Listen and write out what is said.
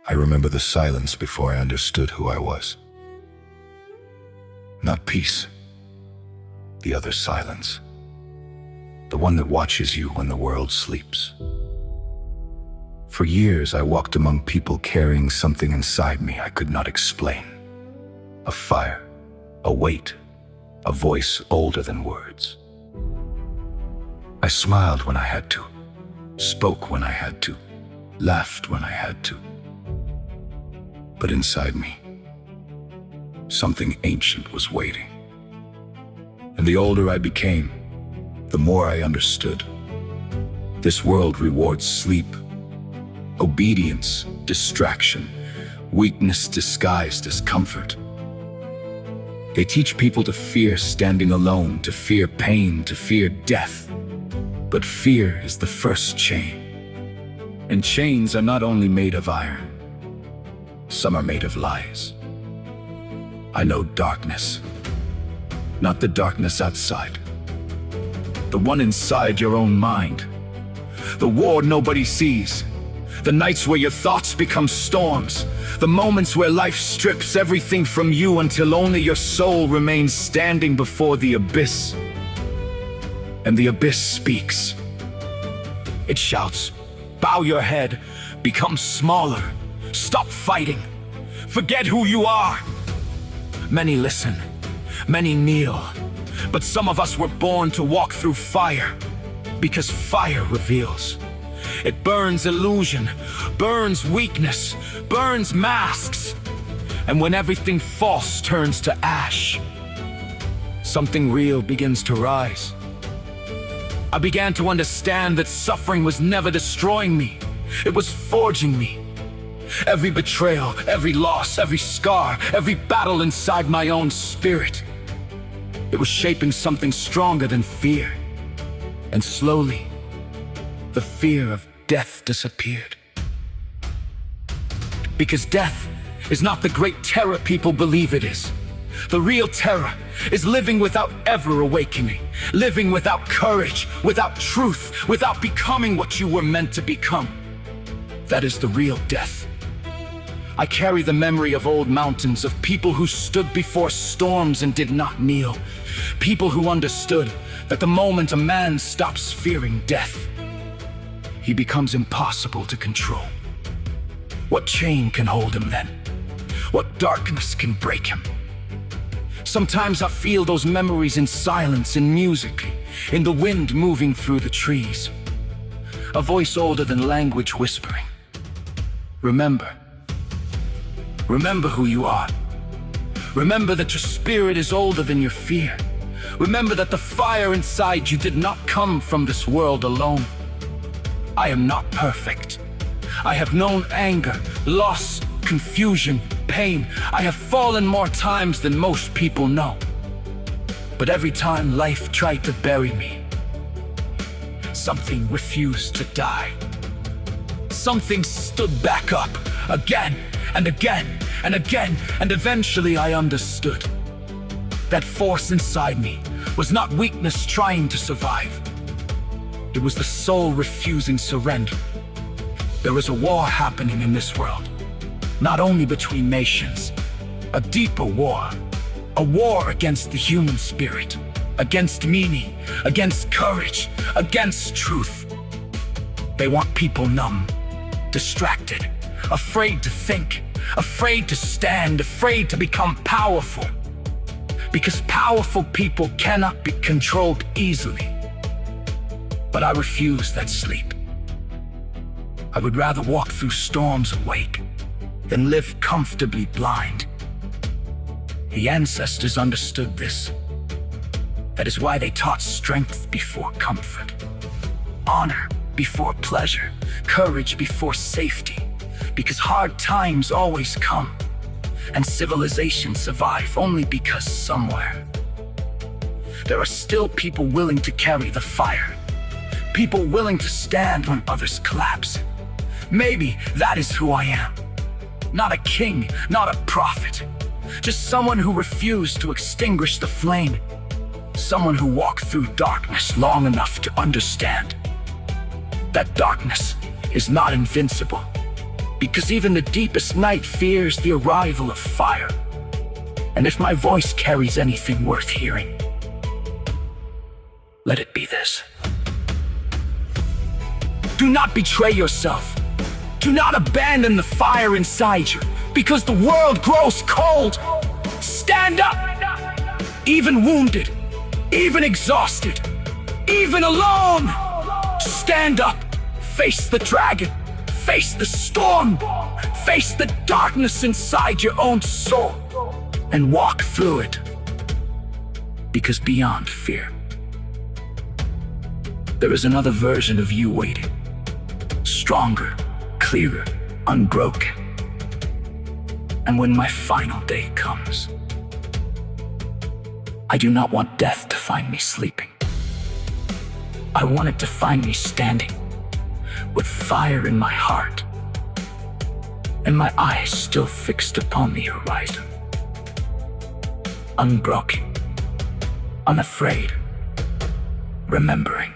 I remember the silence before I understood who I was. Not peace, the other silence. The one that watches you when the world sleeps. For years, I walked among people carrying something inside me I could not explain. A fire, a weight, a voice older than words. I smiled when I had to, spoke when I had to, laughed when I had to. But inside me, something ancient was waiting. And the older I became, the more I understood. This world rewards sleep, obedience, distraction, weakness disguised as comfort. They teach people to fear standing alone, to fear pain, to fear death. But fear is the first chain. And chains are not only made of iron, some are made of lies. I know darkness, not the darkness outside, the one inside your own mind. The war nobody sees, the nights where your thoughts become storms, the moments where life strips everything from you until only your soul remains standing before the abyss. And the abyss speaks. It shouts, bow your head, become smaller, stop fighting, forget who you are. Many listen, many kneel, but some of us were born to walk through fire, because fire reveals. It burns illusion, burns weakness, burns masks. And when everything false turns to ash, something real begins to rise. I began to understand that suffering was never destroying me, it was forging me. Every betrayal, every loss, every scar, every battle inside my own spirit, it was shaping something stronger than fear. And slowly, the fear of death disappeared. Because death is not the great terror people believe it is. The real terror is living without ever awakening, living without courage, without truth, without becoming what you were meant to become. That is the real death. I carry the memory of old mountains, of people who stood before storms and did not kneel. People who understood that the moment a man stops fearing death, he becomes impossible to control. What chain can hold him then? What darkness can break him? Sometimes I feel those memories in silence, in music, in the wind moving through the trees. A voice older than language whispering. Remember. Remember who you are. Remember that your spirit is older than your fear. Remember that the fire inside you did not come from this world alone. I am not perfect. I have known anger, loss, confusion, pain. I have fallen more times than most people know. But every time life tried to bury me, something refused to die. Something stood back up, again and again and again, and eventually I understood. That force inside me was not weakness trying to survive. It was the soul refusing surrender. There is a war happening in this world, not only between nations, a deeper war. A war against the human spirit, against meaning, against courage, against truth. They want people numb, distracted, afraid to think, afraid to stand, afraid to become powerful. Because powerful people cannot be controlled easily. But I refuse that sleep. I would rather walk through storms awake than live comfortably blind. The ancestors understood this. That is why they taught strength before comfort, honor before pleasure, courage before safety. Because hard times always come, and civilizations survive only because somewhere there are still people willing to carry the fire, people willing to stand when others collapse. Maybe that is who I am. Not a king, not a prophet, just someone who refused to extinguish the flame. Someone who walked through darkness long enough to understand that darkness is not invincible, because even the deepest night fears the arrival of fire. And if my voice carries anything worth hearing, let it be this. Do not betray yourself. Do not abandon the fire inside you, because the world grows cold. Stand up, even wounded, even exhausted, even alone. Stand up, face the dragon, face the storm, face the darkness inside your own soul, and walk through it. Because beyond fear, there is another version of you waiting. Stronger, clearer, unbroken. And when my final day comes, I do not want death to find me sleeping. I want it to find me standing, with fire in my heart, and my eyes still fixed upon the horizon. Unbroken, unafraid, remembering.